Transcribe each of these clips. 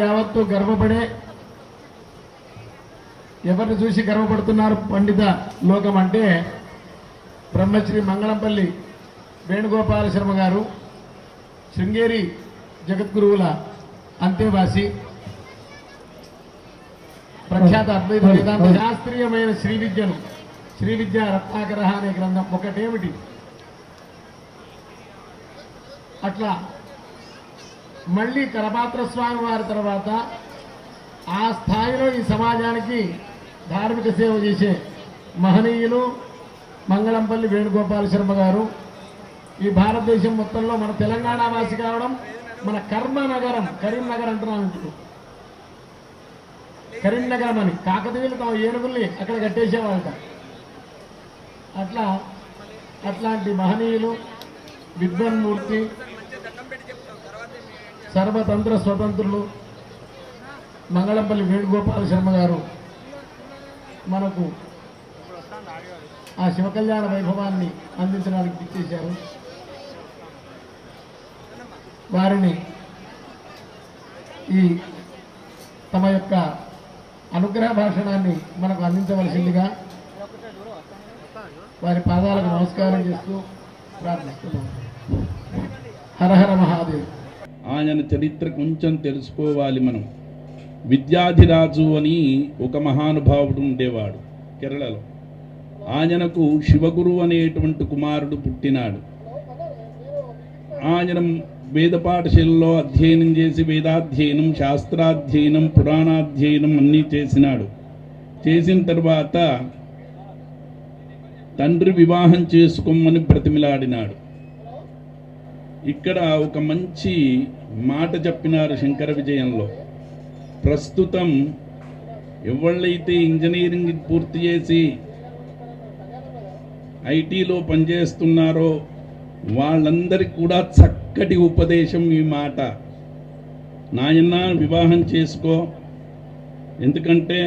యావత్తు గర్వపడే, ఎవరిని చూసి గర్వపడుతున్నారు పండిత లోకం అంటే బ్రహ్మశ్రీ మంగళంపల్లి వేణుగోపాల శర్మ గారు, శృంగేరి జగద్గురువుల అంతేవాసి, ప్రఖ్యాత అద్వైత వేదాంత శాస్త్రీయమైన శ్రీ విద్యా రత్నాకర అనే గ్రంథం ఒకటేమిటి. అట్లా మళ్ళీ కరపాత్ర స్వామి వారి తర్వాత ఆ స్థాయిలో ఈ సమాజానికి ధార్మిక సేవ చేసే మహనీయులు మంగళంపల్లి వేణుగోపాల శర్మ గారు. ఈ భారతదేశం మొత్తంలో మన తెలంగాణ వాసి కావడం, మన కర్మనగరం కరీంనగర్ అంటున్నాం. ఇప్పుడు కరీంనగరం అని కాకతీయులు తమ ఏనుగుల్ని అక్కడ కట్టేసేవాళ్ళట. అట్లాంటి మహనీయులు, విద్వన్మూర్తి, సర్వతంత్ర స్వతంత్రులు మంగళంపల్లి వేణుగోపాల శర్మ గారు మనకు ఆ శివకళ్యాణ వైభవాన్ని అందించడానికి ఇచ్చేశారు. వారిని ఈ తమ యొక్క అనుగ్రహ భాషణాన్ని మనకు అందించవలసిందిగా వారి పాదాలకు నమస్కారం చేస్తూ ప్రార్థిస్తున్నాం. హరహర మహాదేవ్. ఆయన చరిత్ర కొంచెం తెలుసుకోవాలి మనం. విద్యాధిరాజు అని ఒక మహానుభావుడు ఉండేవాడు కేరళలో. ఆయనకు శివగురు అనేటువంటి కుమారుడు పుట్టినాడు. ఆయన వేద పాఠశాలలో అధ్యయనం చేసి వేదాధ్యయనం, శాస్త్రాధ్యయనం, పురాణాధ్యయనం అన్నీ చేసినాడు. చేసిన తర్వాత తండ్రి వివాహం చేసుకోమని బ్రతిమిలాడినాడు. ఇక్కడ ఒక మంచి మాట చెప్పినారు శంకర విజయంలో. ప్రస్తుతం ఎవళ్ళైతే ఇంజనీరింగ్ పూర్తి చేసి ఐటీలో పనిచేస్తున్నారో వాళ్ళందరికీ కూడా చక్కటి ఉపదేశం ఈ మాట. నాయన వివాహం చేసుకో, ఎందుకంటే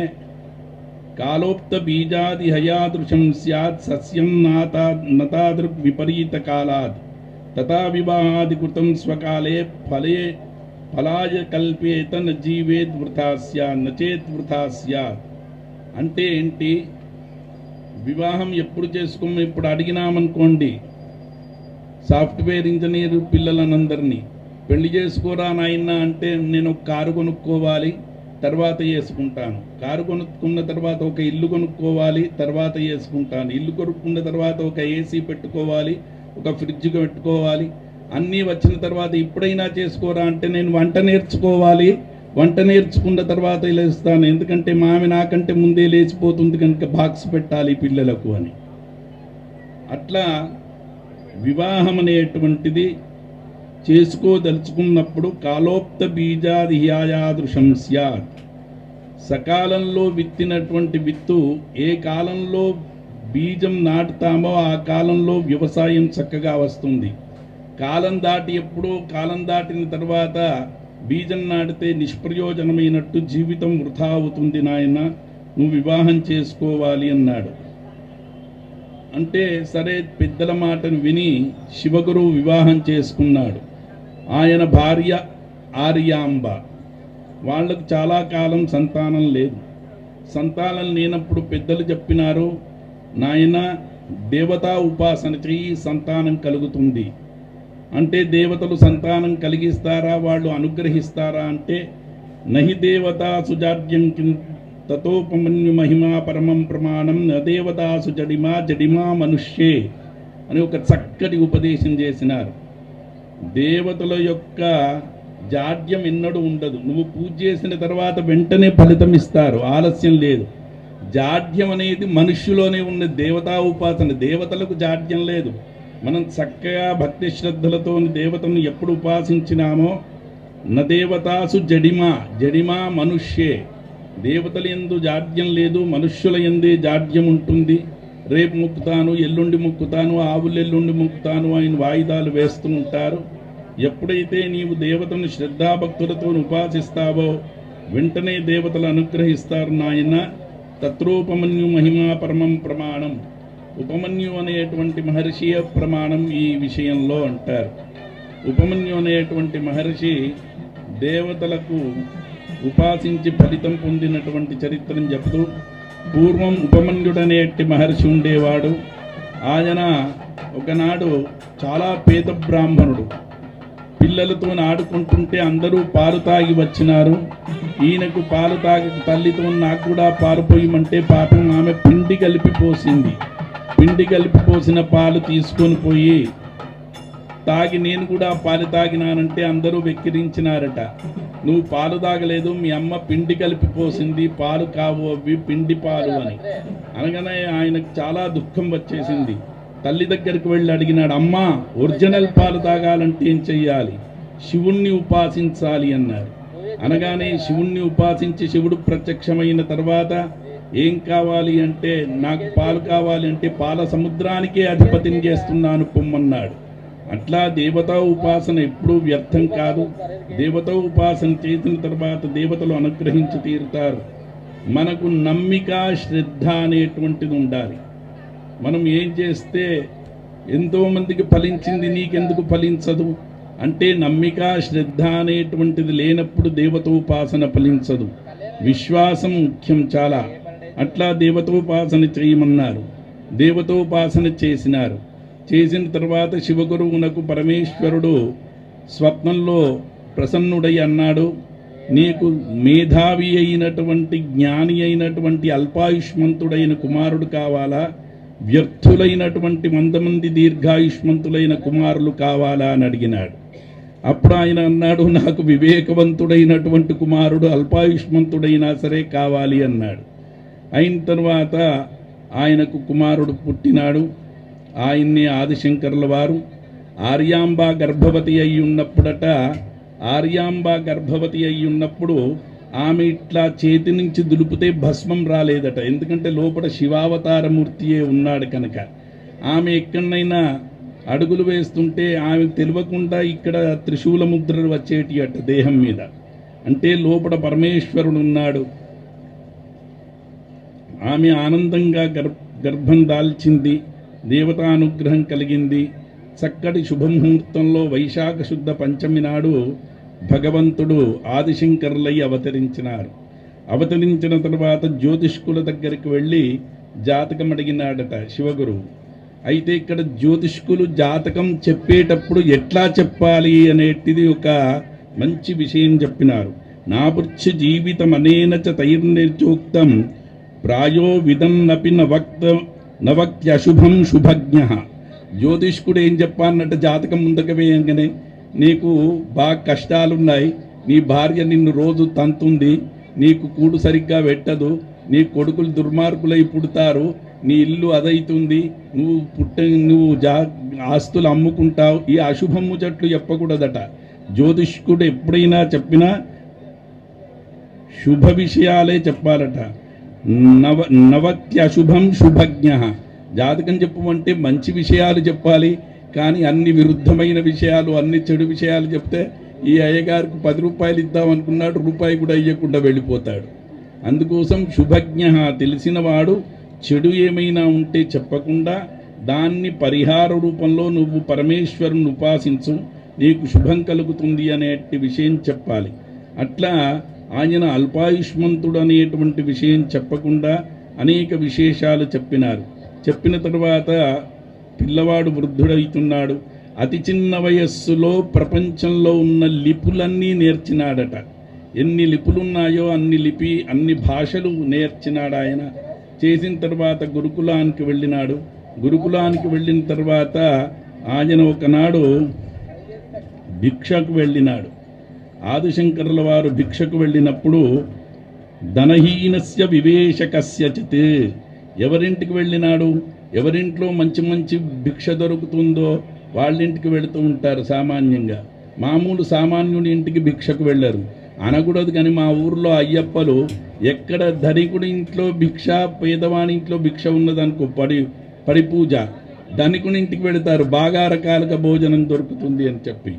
కాలోప్త బీజాది హయాదృశం స్యాత్ సస్యం నతాదృక్ విపరీత కాలాద్ తథా వివాహాది కృతం స్వకాలే ఫలాయ కల్పేత న జీవేద్ వృథా స్యాత్ నచేత్ వృథా స్యాత్. అంటే ఏంటి? వివాహం ఎప్పుడు చేసుకోమని ఇప్పుడు అడిగినామనుకోండి, సాఫ్ట్వేర్ ఇంజనీర్ పిల్లలనందరినీ పెళ్లి చేసుకోరా నాయన అంటే, నేను ఒక కారు కొనుక్కోవాలి తర్వాత చేసుకుంటాను, కారు కొనుక్కున్న తర్వాత ఒక ఇల్లు కొనుక్కోవాలి తర్వాత చేసుకుంటాను, ఇల్లు కొనుక్కున్న తర్వాత ఒక ఏసీ పెట్టుకోవాలి, ఒక ఫ్రిడ్జ్ పెట్టుకోవాలి, అన్నీ వచ్చిన తర్వాత ఇప్పుడైనా చేసుకోరా అంటే, నేను వంట నేర్చుకోవాలి, వంట నేర్చుకున్న తర్వాత లేస్తాను, ఎందుకంటే మామి నాకంటే ముందే లేచిపోతుంది కనుక బాక్స్ పెట్టాలి పిల్లలకు అని. అట్లా వివాహం అనేటువంటిది చేసుకోదలుచుకున్నప్పుడు కాలోప్త బీజాది హ్యాయాదృశం స్యాత్. సకాలంలో విత్తినటువంటి విత్తు ఏ కాలంలో బీజం నాటుతామో ఆ కాలంలో వ్యవసాయం చక్కగా వస్తుంది. కాలం దాటి ఎప్పుడో కాలం దాటిన తర్వాత బీజం నాటితే నిష్ప్రయోజనమైనట్టు జీవితం వృథా అవుతుంది నాయన, నువ్వు వివాహం చేసుకోవాలి అన్నాడు. అంటే సరే పెద్దల మాటను విని శివగురువు వివాహం చేసుకున్నాడు. ఆయన భార్య ఆర్యాంబ. వాళ్లకు చాలా కాలం సంతానం లేదు. సంతానం లేనప్పుడు పెద్దలు చెప్పినారు, నాయన దేవతా ఉపాసన చెయ్యి, సంతానం కలుగుతుంది. అంటే దేవతలు సంతానం కలిగిస్తారా, వాళ్ళు అనుగ్రహిస్తారా అంటే, నహి దేవతాసు జాడ్యం తతోపమన్యు మహిమా పరమం ప్రమాణం నదేవతాసు జడిమా జడిమా మనుష్యే అని ఒక చక్కటి ఉపదేశం చేసినారు. దేవతల యొక్క జాడ్యం ఎన్నడూ ఉండదు. నువ్వు పూజ చేసిన తర్వాత వెంటనే ఫలితం ఇస్తారు, ఆలస్యం లేదు. జాడ్యం అనేది మనుష్యులోనే ఉన్న దేవతా ఉపాసన. దేవతలకు జాడ్యం లేదు. మనం చక్కగా భక్తి శ్రద్ధలతో దేవతను ఎప్పుడు ఉపాసించినామో, నదేవతాసు జడిమా జడిమా మనుష్యే, దేవతల యందు జాడ్యం లేదు, మనుష్యుల యందే జాడ్యం ఉంటుంది. రేపు మొక్కుతాను, ఎల్లుండి మొక్కుతాను, ఆవులు ఎల్లుండి మొక్కుతాను ఆయన వాయిదాలు వేస్తూ ఉంటారు. ఎప్పుడైతే నీవు దేవతను శ్రద్ధాభక్తులతో ఉపాసిస్తావో వెంటనే దేవతలు అనుగ్రహిస్తారు నాయన. తత్రోపమన్యు మహిమా పరమం ప్రమాణం. ఉపమన్యు అనేటువంటి మహర్షియ ప్రమాణం ఈ విషయంలో అంటారు. ఉపమన్యు అనేటువంటి మహర్షి దేవతలకు ఉపాసించి ఫలితం పొందినటువంటి చరిత్రను చెబుతూ, పూర్వం ఉపమన్యుడనేటి మహర్షి ఉండేవాడు. ఆయన ఒకనాడు చాలా పేద బ్రాహ్మణుడు. పిల్లలతో ఆడుకుంటుంటే అందరూ పాలు తాగి వచ్చినారు. ఈయనకు పాలు తాగి తల్లితో నాకు కూడా పాలు పోయమంటే పాపం ఆమె పిండి కలిపి పోసింది. పిండి కలిపి పోసిన పాలు తీసుకొని పోయి తాగి నేను కూడా పాలు తాగినానంటే అందరూ వెక్కిరించినారట. నువ్వు పాలు తాగలేదు, మీ అమ్మ పిండి కలిపి పోసింది, పాలు కావు అవి పిండి పాలు అని అనగానే ఆయనకు చాలా దుఃఖం వచ్చేసింది. తల్లి దగ్గరికి వెళ్ళి అడిగినాడు, అమ్మా ఒరిజినల్ పాలు తాగాలంటే ఏం చెయ్యాలి? శివుణ్ణి ఉపాసించాలి అన్నారు. అనగానే శివుణ్ణి ఉపాసించి శివుడు ప్రత్యక్షమైన తర్వాత ఏం కావాలి అంటే, నాకు పాలు కావాలి అంటే పాల సముద్రానికే అధిపతిని చేస్తున్నాను పొమ్మన్నాడు. అట్లా దేవతా ఉపాసన ఎప్పుడూ వ్యర్థం కాదు. దేవతా ఉపాసన చేసిన తర్వాత దేవతలు అనుగ్రహించి తీరుతారు. మనకు నమ్మిక శ్రద్ధ అనేటువంటిది ఉండాలి. మనం ఏం చేస్తే ఎంతోమందికి ఫలించింది, నీకెందుకు ఫలించదు అంటే నమ్మిక శ్రద్ధ అనేటువంటిది లేనప్పుడు దేవతోపాసన ఫలించదు. విశ్వాసం ముఖ్యం చాలా. అట్లా దేవతోపాసన చేయమన్నారు. దేవతోపాసన చేసినారు. చేసిన తర్వాత శివగురువునకు పరమేశ్వరుడు స్వప్నంలో ప్రసన్నుడై అన్నాడు, నీకు మేధావి అయినటువంటి జ్ఞాని అయినటువంటి అల్పాయుష్మంతుడైన కుమారుడు కావాలా, వ్యర్థులైనటువంటి 100 మంది దీర్ఘాయుష్మంతులైన కుమారులు కావాలా అని అడిగినాడు. అప్పుడు ఆయన అన్నాడు, నాకు వివేకవంతుడైనటువంటి కుమారుడు అల్పాయుష్మంతుడైనా సరే కావాలి అన్నాడు. అయిన తర్వాత ఆయనకు కుమారుడు పుట్టినాడు. ఆయన్ని ఆదిశంకరుల వారు ఆర్యాంబ గర్భవతి అయి ఉన్నప్పుడట, ఆర్యాంబ గర్భవతి అయి ఉన్నప్పుడు ఆమె ఇట్లా చేతి నుంచి దులిపితే భస్మం రాలేదట. ఎందుకంటే లోపల శివావతారమూర్తియే ఉన్నాడు కనుక. ఆమె ఎక్కడైనా అడుగులు వేస్తుంటే ఆమె తెలియకుండా ఇక్కడ త్రిశూల ముద్రలు వచ్చేటి అట దేహం మీద. అంటే లోపల పరమేశ్వరుడు ఉన్నాడు. ఆమె ఆనందంగా గర్భం దాల్చింది. దేవతానుగ్రహం కలిగింది. చక్కటి శుభముహూర్తంలో వైశాఖ శుద్ధ పంచమి నాడు భగవంతుడు ఆదిశంకరులై అవతరించినారు. అవతరించిన తర్వాత జ్యోతిష్కుల దగ్గరికి వెళ్ళి జాతకం అడిగినాడట శివగురువు. అయితే ఇక్కడ జ్యోతిష్కులు జాతకం చెప్పేటప్పుడు ఎట్లా చెప్పాలి అనేటిది ఒక మంచి విషయం చెప్పినారు. నాపుర్చి జీవితం అనేన చ తైర్నిర్చోక్తం ప్రాయో విదన్నపి నవక్త్యశుభం శుభజ్ఞ. జ్యోతిష్కుడు ఏం చెప్పాలన్నట్టు జాతకం ముందుకు వేయంగానే, నీకు బాగా కష్టాలున్నాయి, నీ భార్య నిన్ను రోజు తంతుంది, నీకు కూడు సరిగ్గా పెట్టదు, నీ కొడుకులు దుర్మార్గులై పుడతారు, నీ ఇల్లు అదైతుంది, నువ్వు ఆస్తులు అమ్ముకుంటావు, ఈ అశుభం ముచ్చట్లు చెప్పకూడదట. జ్యోతిష్కుడు ఎప్పుడైనా చెప్పినా శుభ విషయాలే చెప్పాలట. నవత్యశుభం శుభజ్ఞ. జాతకం చెప్పమంటే మంచి విషయాలు చెప్పాలి, కానీ అన్ని విరుద్ధమైన విషయాలు, అన్ని చెడు విషయాలు చెప్తే ఈ అయ్యగారికి 10 రూపాయలు ఇద్దామనుకున్నాడు, రూపాయి కూడా ఇవ్వకుండా వెళ్ళిపోతాడు. అందుకోసం శుభజ్ఞ, తెలిసినవాడు చెడు ఏమైనా ఉంటే చెప్పకుండా దాన్ని పరిహార రూపంలో నువ్వు పరమేశ్వరుని ఉపాసించు, నీకు శుభం కలుగుతుంది అనేటి విషయం చెప్పాలి. అట్లా ఆయన అల్పాయుష్మంతుడు అనేటువంటి విషయం చెప్పకుండా అనేక విశేషాలు చెప్పినారు. చెప్పిన తర్వాత పిల్లవాడు వృద్ధుడవుతున్నాడు. అతి చిన్న వయస్సులో ప్రపంచంలో ఉన్న లిపులన్నీ నేర్చినాడట. ఎన్ని లిపులున్నాయో అన్ని భాషలు నేర్చినాడు ఆయన. చేసిన తర్వాత గురుకులానికి వెళ్ళినాడు. గురుకులానికి వెళ్ళిన తర్వాత ఆయన ఒకనాడు భిక్షకు వెళ్ళినాడు. ఆదిశంకరుల వారు భిక్షకు వెళ్ళినప్పుడు ధనహీనస్య వివేశకస్య చిత్, ఎవరింటికి వెళ్ళినాడు, ఎవరింట్లో మంచి మంచి భిక్ష దొరుకుతుందో వాళ్ళింటికి వెళుతూ ఉంటారు సామాన్యంగా. మామూలు సామాన్యుడి ఇంటికి భిక్షకు వెళ్ళరు అనకూడదు. కానీ మా ఊర్లో అయ్యప్పలు ఎక్కడ ధనికుడి ఇంట్లో భిక్ష, పేదవాని ఇంట్లో భిక్ష ఉన్నదనుకో, పడి పూజ, ధనికుని ఇంటికి వెళతారు, బాగా రకాలుగా భోజనం దొరుకుతుంది అని చెప్పి.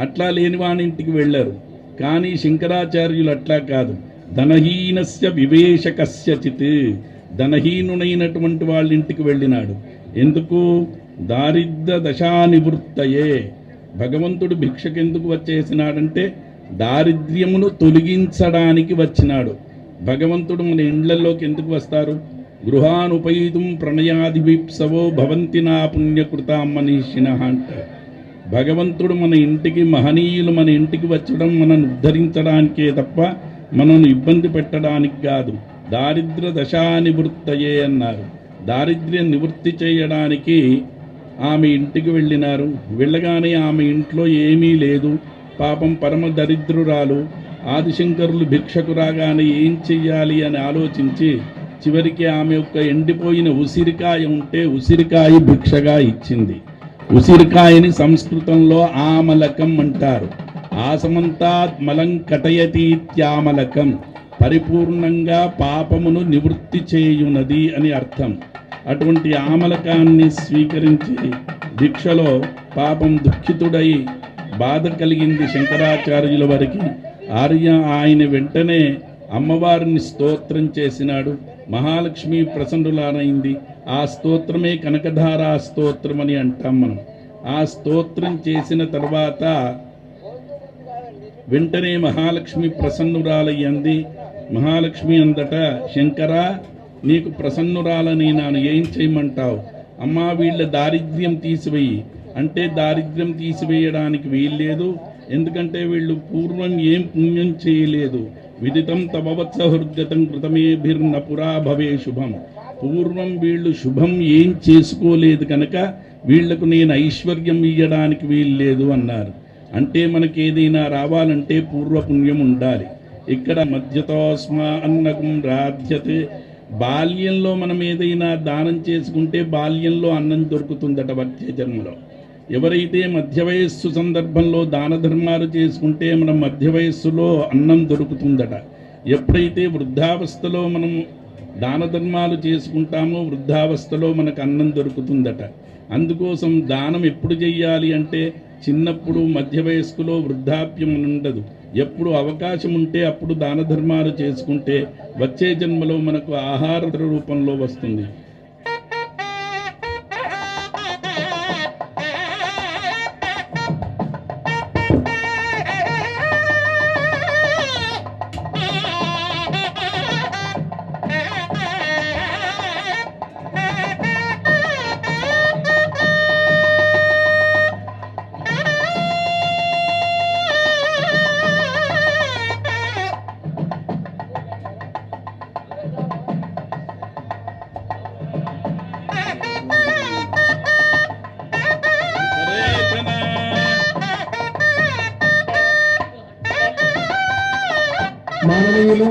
అట్లా లేని వాని ఇంటికి వెళ్ళారు. కానీ శంకరాచార్యులు అట్లా కాదు. ధనహీనస్య వివేశకస్య చిత్, ధనహీనునైనటువంటి వాళ్ళ ఇంటికి వెళ్ళినాడు. ఎందుకు? దారిద్ర దశానివృత్తయే. భగవంతుడు భిక్షకెందుకు వచ్చేసినాడంటే దారిద్ర్యమును తొలగించడానికి వచ్చినాడు. భగవంతుడు మన ఇండ్లలోకి ఎందుకు వస్తారు? గృహానుపైతుం ప్రణయాదివిప్సవో భవంతి నా పుణ్యకృత మనీషిణ అంటారు. భగవంతుడు మన ఇంటికి, మహనీయులు మన ఇంటికి వచ్చడం మనను ఉద్ధరించడానికే తప్ప మనను ఇబ్బంది పెట్టడానికి కాదు. దారిద్ర్య దశానివృత్తయే అన్నారు. దారిద్ర్యం నివృత్తి చేయడానికి ఆమె ఇంటికి వెళ్ళినారు. వెళ్ళగానే ఆమె ఇంట్లో ఏమీ లేదు. పాపం పరమ దరిద్రురాలు. ఆదిశంకరులు భిక్షకు రాగానే ఏం చెయ్యాలి అని ఆలోచించి చివరికి ఆమె యొక్క ఎండిపోయిన ఉసిరికాయ ఉంటే ఉసిరికాయ భిక్షగా ఇచ్చింది. ఉసిరికాయని సంస్కృతంలో ఆమలకం అంటారు. ఆసమంతాత్ మలం కటయతీత్యామలకం, పరిపూర్ణంగా పాపమును నివృత్తి చేయునది అని అర్థం. అటువంటి ఆమలకాన్ని స్వీకరించి దీక్షలో పాపం దుఃఖితుడై బాధ కలిగింది శంకరాచార్యుల వారికి. ఆయన వెంటనే అమ్మవారిని స్తోత్రం చేసినాడు. మహాలక్ష్మి ప్రసన్నులారైంది. ఆ స్తోత్రమే కనకధారా స్తోత్రం అని అంటాం మనం. ఆ స్తోత్రం చేసిన తర్వాత వెంటనే మహాలక్ష్మి ప్రసన్నురాలయ్యింది. మహాలక్ష్మి అందట, శంకర నీకు ప్రసన్నురాలని నాను ఏం చేయమంటావు? అమ్మా వీళ్ళ దారిద్ర్యం తీసివేయి అంటే దారిద్ర్యం తీసివేయడానికి వీల్లేదు. ఎందుకంటే వీళ్ళు పూర్వం ఏం పుణ్యం చేయలేదు. విదితం తవవత్సహృద్గతం కృతమేభిర్న పురా భవే శుభం. పూర్వం వీళ్ళు శుభం ఏం చేసుకోలేదు కనుక వీళ్లకు నేను ఐశ్వర్యం ఇయ్యడానికి వీల్లేదు అన్నారు. అంటే మనకి ఏదైనా రావాలంటే పూర్వపుణ్యం ఉండాలి. ఇక్కడ మధ్యతోస్మా అన్నకం రాధ్యతే. బాల్యంలో మనం ఏదైనా దానం చేసుకుంటే బాల్యంలో అన్నం దొరుకుతుందట వచ్చే జన్మలో. ఎవరైతే మధ్య వయస్సు సందర్భంలో దాన ధర్మాలు చేసుకుంటే మనం మధ్య వయస్సులో అన్నం దొరుకుతుందట. ఎప్పుడైతే వృద్ధావస్థలో మనం దాన ధర్మాలు చేసుకుంటామో వృద్ధావస్థలో మనకు అన్నం దొరుకుతుందట. అందుకోసం దానం ఎప్పుడు చెయ్యాలి అంటే చిన్నప్పుడు, మధ్య వయస్కులో, వృద్ధాప్యం ఉండదు. ఎప్పుడు అవకాశం ఉంటే అప్పుడు దాన ధర్మాలు చేసుకుంటే వచ్చే జన్మలో మనకు ఆహార రూపంలో వస్తుంది. మాననీయులు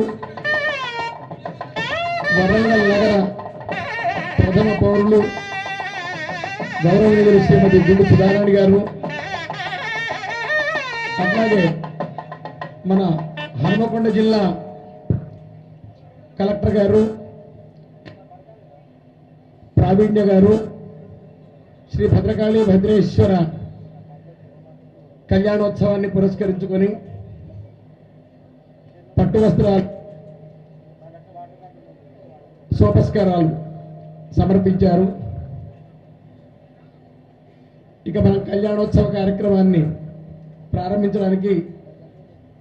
వరంగల్ నగర ప్రథమ పౌరులు గౌరవనీయులు శ్రీమతి గుండు సుధారాణి గారు, అట్లాగే మన హనుమకొండ జిల్లా కలెక్టర్ గారు ప్రావీణ్య గారు, శ్రీ భద్రకాళి భద్రేశ్వర కళ్యాణోత్సవాన్ని పురస్కరించుకొని పట్టు వస్త్రాలు, సోపస్కారాలు సమర్పించారు. ఇక మనం కళ్యాణోత్సవ కార్యక్రమాన్ని ప్రారంభించడానికి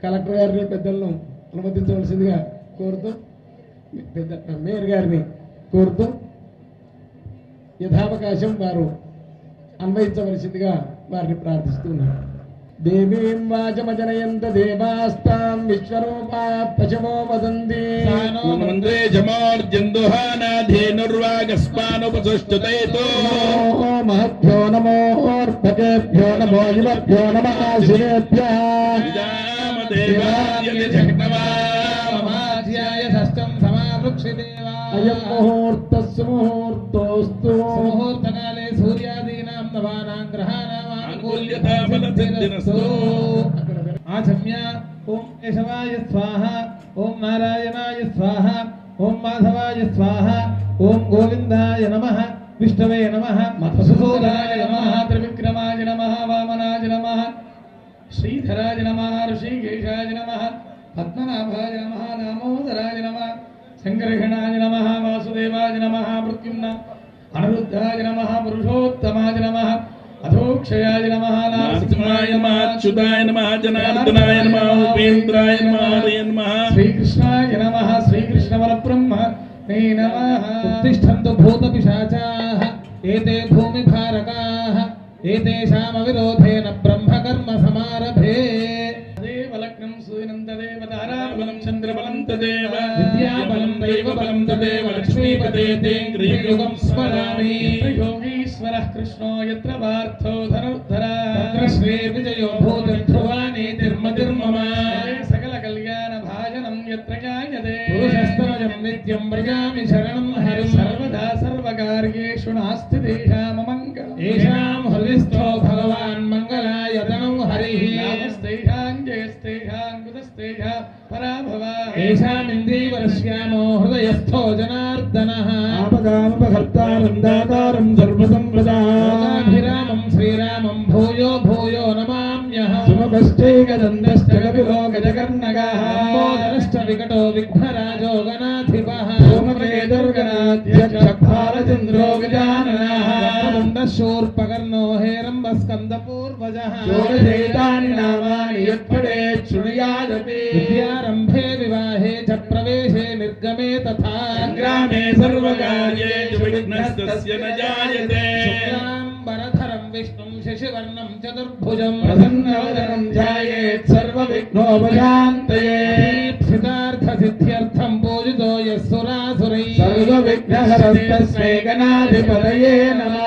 కలెక్టర్ గారిని, పెద్దలను అనుమతించవలసిందిగా కోరుతూ, మేయర్ గారిని కోరుతూ యథావకాశం వారు అన్వయించవలసిందిగా వారిని ప్రార్థిస్తున్నారు. దేవీం వాచమజనయంత దేవాస్తాం విశ్వరూపా పశవో వదంతి. మంత్రే జమోర్జందుహానాధేనుర్వాగస్మానుపసుష్టుతైతో మహద్భ్యో నమోర్భకేభ్యో నమో యువభ్యో నమః శివేభ్యః. అయం ముహూర్తస్సు ముహూర్తోస్తు. ముహూర్తకాలే సూర్యాదీనాం నవానాం గ్రహాణాం ఆచమ్య. ఓం కేశవాయ స్వాహ, ఓం నారాయణాయ స్వాహ, ఓం మాధవాయ స్వాహ, ఓం గోవిందాయ నమః, విష్ణవే నమః, మధుసూదనాయ నమః, త్రివిక్రమాయ నమః, వామనాయ నమః, శ్రీధరాయ నమః, ఋషికేశాయ నమః, పద్మనాభాయ నమః, దామోదరాయ నమః, శంకరఘనాయ నమః, వాసుదేవాయ నమః, మృత్యుమ్న అనిరుద్ధాయ నమః, పురుషోత్తమాయ నమః, अधोक्षयाय नमः नरसिंहाय नमः अच्युताय नमः जनार्दनाय नमः उपेन्द्राय नमः हरये नमः श्रीकृष्णाय नमः श्रीकृष्णवरब्रह्म ते नमः उत्तिष्ठन्तु भूतपिशाचाः एते भूमिभारकाः एतेषामविरोधेन ब्रह्मकर्म समारभे देवलग्नं सुनन्ददेव ताराबलं चन्द्रबलं तदेव विद्याबलं दैवबलं तदेव लक्ष्मीपते ते गृहयुगं स्मरामि योगीश्वरः कृष्णो यत्र पार्थो धनुर्धरा तत्र श्रीर्विजयो भूतिर्ध्रुवानि तिर्मतिर्मम सकलकल्याणभाजनं यत्र जायते पुरुषस्तमजं नित्यं व्रजामि शरणं हरिं सर्वदा सर्वकार्येषु नास्ति तेषाममङ्गलम् येषां हृदिस्थो भगवान् मङ्गलाय तनु हरिः नामस्तेषां जयस्तेषां कुतस्तेषां पराभवा येषामिन्दीवरश्यामो हृदयस्थो जनार्दनः आपदामपहर्तारं दातारं सर्वसम्पदाभिरामं श्रीरामं भूयो भूयो नमाम्यः सुमकश्चैकदन्तश्च कपिलो गजकर्णकः लम्बोदरश्च विकटो विघ्नराजो गणाधिपः सोमकेतुर्गणाध्यक्षभालचन्द्रो गजाननः शूर्पकर्णो हेरम्बस्कन्दपूर्वजः षोडशैतानि नामानि यत्पठेत् शृणुयादपि विद्यारम्भे विवाहे च प्रवेशे निर्गमे तथा संग्रामे सर्वकार्येषु विघ्नस्तस्य न जायते शुक्लाम्बरधरं विष्णुं शशिवर्णं चतुर्भुजं प्रसन्नवदनं ध्यायेत् सर्वविघ्नोपशान्तये सिद्धार्थसिद्ध्यर्थं पूजितो यः सुरासुरैः सर्वविघ्नहरस्तस्मै गणाधिपतये नमः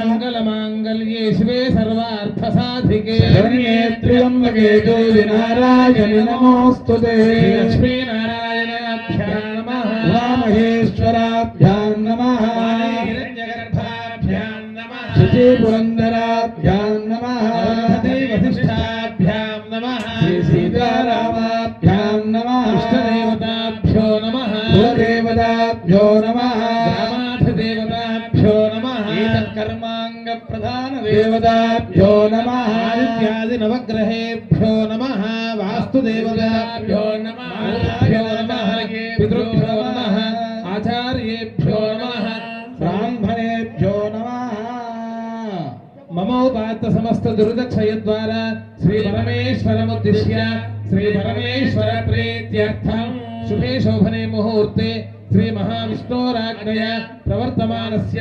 मङ्गलमाङ्गल्ये शिवे सर्वार्थसाधिके शरण्ये त्र्यम्बके गौरि नारायणि नमोऽस्तुते लक्ष्मीनारायणाभ्यां नमः उमामहेश्वराभ्यां नमः हिरण्यगर्भाभ्यां नमः शुचिपुरन्दराभ्यां नमः वसिष्ठाभ्यां नमः श्रीसीतारामाभ्यां नमः इष्टदेवताभ्यो नमः कुलदेवताभ्यो नमः ग्रामाधिदेवताभ्यो नमः एतत्कर्माङ्गप्रधानदेवताभ्यो नमः आदित्यादिनवग्रहेभ्यो नमः वास्तुदेवताभ्यो नमः पितृभ्यो नमः आचार्येभ्यो नमः ब्राह्मणेभ्यो नमः ममोपात्त समस्त दुरितक्षयद्वारा श्री परमेश्वरमुद्दिश्य श्री परमेश्वर प्रीत्यर्थं शुभे शोभने मुहूर्ते श्री महाविष्णोराज्ञया प्रवर्तमानस्य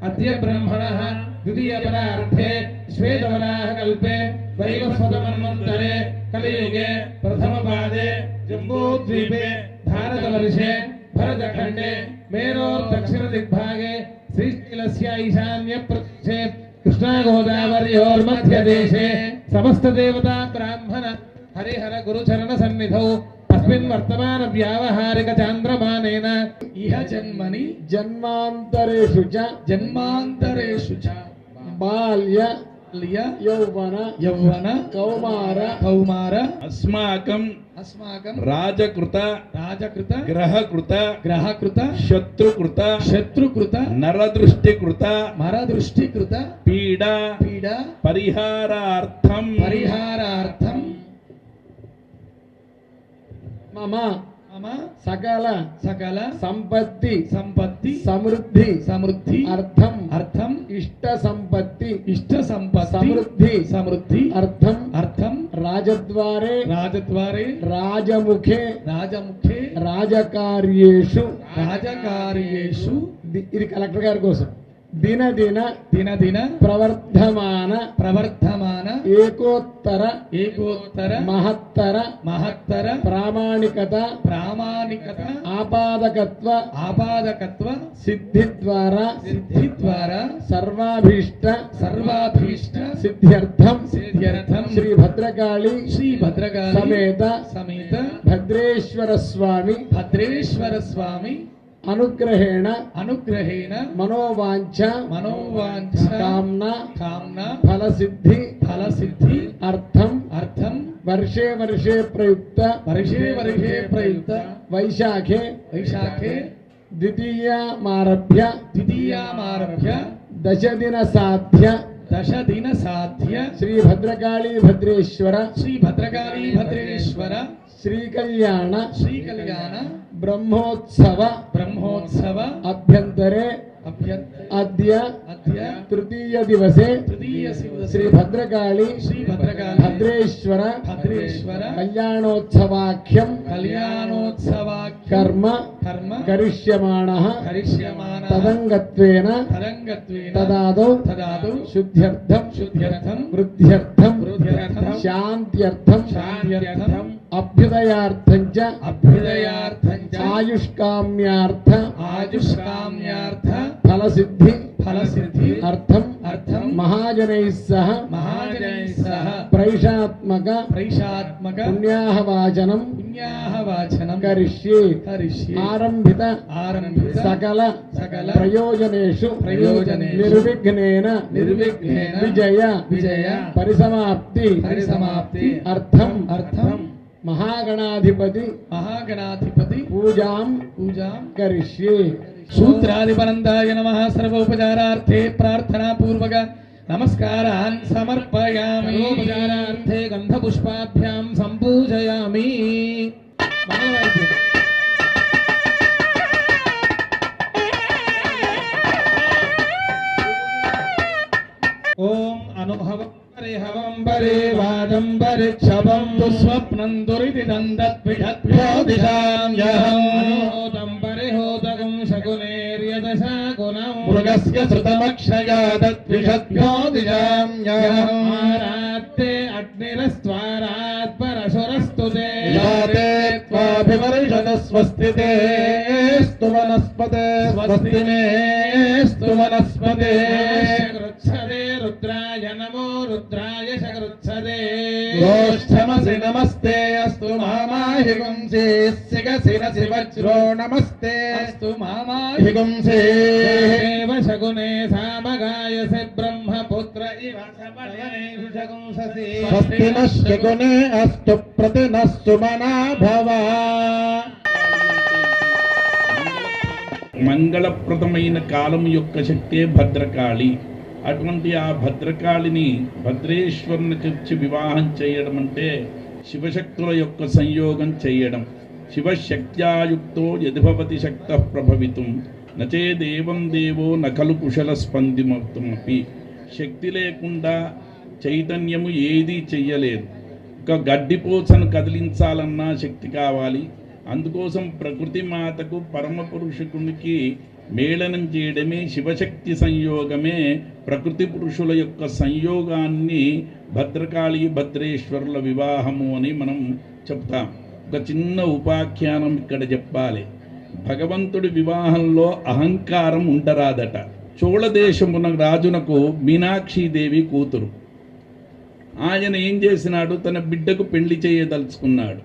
अद्य ब्रह्मणः द्वितीयपरार्थे श्वेतवराहकल्पे वैवस्वतमन्वन्तरे कलियुगे प्रथमपादे जम्बूद्वीपे भारतवर्षे भरतखण्डे मेरोर्दक्षिणदिग्भागे श्रीशैलस्य ईशान्यप्रदेशे कृष्णागोदावर्योर्मध्यदेशे समस्तदेवता ब्राह्मण हरिहर गुरुचरणसन्निधौ अस्मिन् वर्तमान व्यावहारिक चान्द्रमानेन इह जन्मनि जन्मान्तरेषु च बाल्य यौवन कौमार अस्माकं राजकृत ग्रहकृत शत्रुकृत नरदृष्टिकृत पीडा परिहारार्थं मम सकल संपत्ति समृद्धि अर्थम इष्ट संपत्ति समृद्धि अर्थम राजद्वारे राजमुखे राजकार्येषु ఇది కలెక్టర్ గారి కోసం దిన ప్రవర్ధమాన ఏకోత్తర మహత్తర ప్రామాణికత ఆపాదకత్వ సిద్ధి ద్వారా సర్వాభీష్ట సిద్ధ్యర్థం శ్రీ భద్రకాళి సమేత భద్రేశ్వర స్వామి అనుగ్రహేణ మనోవాంఛ కామ్నా ఫలసిద్ధి అర్థం వర్షే ప్రయుక్త వైశాఖే ద్వితీయామారభ్య దశదిన సాధ్య శ్రీ భద్రకాళీ భద్రేశ్వర శ్రీకళ్యాణ బ్రహ్మోత్సవ అభ్యంతరే अद्य तृतीय दिवसे श्री भद्रकाली भद्रेश्वर कल्याणोत्सवाख्यं कर्म करिष्यमाणः तदंगत्वेन तदादौ शुद्ध्यर्थं वृद्ध्यर्थं शान्त्यर्थं अभ्युदयार्थं च आयुष्काम्यार्थ फलसिद्धि अर्थं महाजनैः सह प्रैषात्मक पुण्याहवाचनं करिष्ये आरंभित सकल प्रयोजनेषु निर्विघ्नेन विजय परिसमाप्ति अर्थं महागणाधिपति पूजां करिष्ये। सूत्रादिपरन्ताय नमः। सर्वोपचारार्थे प्रार्थना पूर्वक नमस्कारान् समर्पयामि। सर्वोपचारार्थे गन्धपुष्पाभ्यां सम्पूजयामि। ओम अनुभव हवंबरे वादंबरे क्षवं स्वप्नं दुरितं दत्विषत्भ्यो दिशां यहंबरे होतगं शकुनेर्यदशाकुनं मृगस्य श्रुतमक्षया दत्विषत्भ्यो दिशां यहंते अग्निरस्त्वारात् परशुरस्तुते याते त्वाभिवर्षदस्वस्तिते स्तु वनस्पते स्वस्ति मेस्तु वनस्पते कृच्छदे रुद्राय नमो रुद्राय शकृच्छदे गोष्ठमसि नमस्ते अस्तु मामाहि गुंसे सिगसिरसि वज्रो नमस्ते अस्तु मामाहि गुंसे देव शकुने सामगायसि ब्रह्मपुत्र इव सपदने शकुंससि स्वस्ति नः शकुने अस्तु प्रतिनः सुमना भव। మంగళప్రదమైన కాలం యొక్క శక్తే భద్రకాళి. అటువంటి ఆ భద్రకాళిని భద్రేశ్వరునికి ఇచ్చి వివాహం చేయడం అంటే శివశక్తుల యొక్క సంయోగం చేయడం. శివశక్త్యాయుక్తో యదిభవతి శక్త ప్రభవితం నచే దేవం దేవో నకలు కుశల స్పందిమవుతుమపి. శక్తి లేకుండా చైతన్యము ఏదీ చెయ్యలేదు. ఒక గడ్డిపోచను కదిలించాలన్నా శక్తి కావాలి. అందుకోసం ప్రకృతి మాతకు పరమ పురుషునికి మేళనం చేయడమే శివశక్తి సంయోగమే ప్రకృతి పురుషుల యొక్క సంయోగాన్ని భద్రకాళి భద్రేశ్వరుల వివాహము అని మనం చెప్తాం. ఒక చిన్న ఉపాఖ్యానం ఇక్కడ చెప్పాలి. భగవంతుడి వివాహంలో అహంకారం ఉండరాదట. చోళదేశమున రాజునకు మీనాక్షీదేవి కూతురు. ఆయన ఏం చేసినాడు, తన బిడ్డకు పెళ్లి చేయదలుచుకున్నాడు.